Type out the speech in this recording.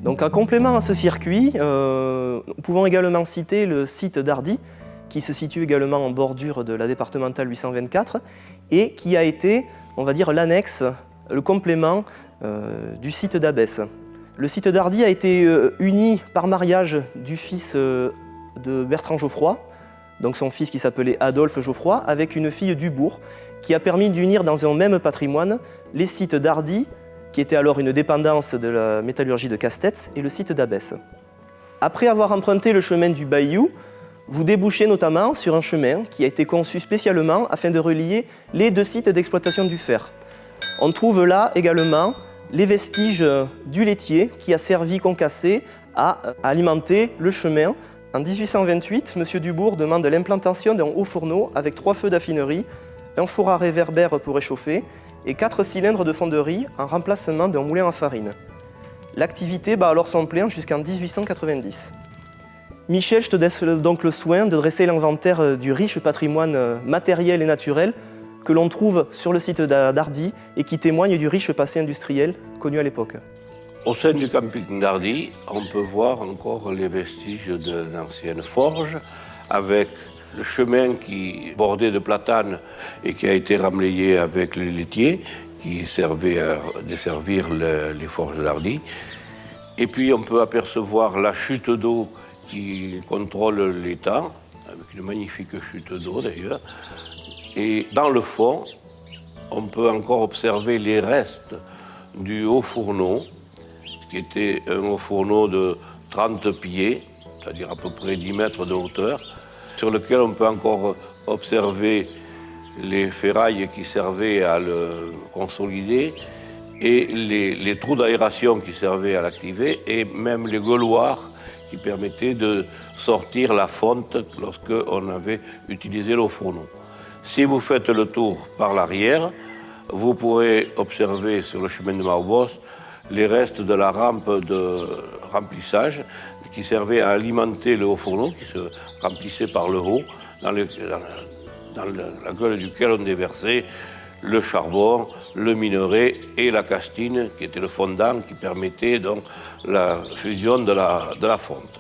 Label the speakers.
Speaker 1: Donc en complément à ce circuit, nous pouvons également citer le site d'Hardy, qui se situe également en bordure de la départementale 824 et qui a été, on va dire, l'annexe, le complément du site d'Abbesse. Le site d'Hardy a été uni par mariage du fils de Bertrand Geoffroy, donc son fils qui s'appelait Adolphe Geoffroy, avec une fille Dubourg, qui a permis d'unir dans un même patrimoine les sites d'Hardy, qui était alors une dépendance de la métallurgie de Castets, et le site d'Abbesse. Après avoir emprunté le chemin du Bayou, vous débouchez notamment sur un chemin qui a été conçu spécialement afin de relier les deux sites d'exploitation du fer. On trouve là également les vestiges du laitier qui a servi concassé à alimenter le chemin. En 1828, M. Dubourg demande l'implantation d'un haut fourneau avec 3 feux d'affinerie, un four à réverbère pour réchauffer et 4 cylindres de fonderie en remplacement d'un moulin à farine. L'activité bat alors son plein jusqu'en 1890. Michel, je te laisse donc le soin de dresser l'inventaire du riche patrimoine matériel et naturel que l'on trouve sur le site d'Hardy et qui témoigne du riche passé industriel connu à l'époque.
Speaker 2: Au sein du camping d'Hardy, on peut voir encore les vestiges d'une ancienne forge avec le chemin qui bordé de platanes et qui a été remblayé avec les laitiers qui servaient à desservir les forges d'Hardy. Et puis on peut apercevoir la chute d'eau qui contrôle l'étang, avec une magnifique chute d'eau d'ailleurs. Et dans le fond, on peut encore observer les restes du haut fourneau, qui était un haut fourneau de 30 pieds, c'est-à-dire à peu près 10 mètres de hauteur, sur lequel on peut encore observer les ferrailles qui servaient à le consolider et les trous d'aération qui servaient à l'activer et même les gueuloirs qui permettaient de sortir la fonte lorsqu'on avait utilisé le fourneau. Si vous faites le tour par l'arrière, vous pourrez observer sur le chemin de Maubos les restes de la rampe de remplissage qui servait à alimenter le haut fourneau qui se remplissait par le haut, dans la gueule duquel on déversait le charbon, le minerai et la castine qui était le fondant qui permettait donc la fusion de la fonte.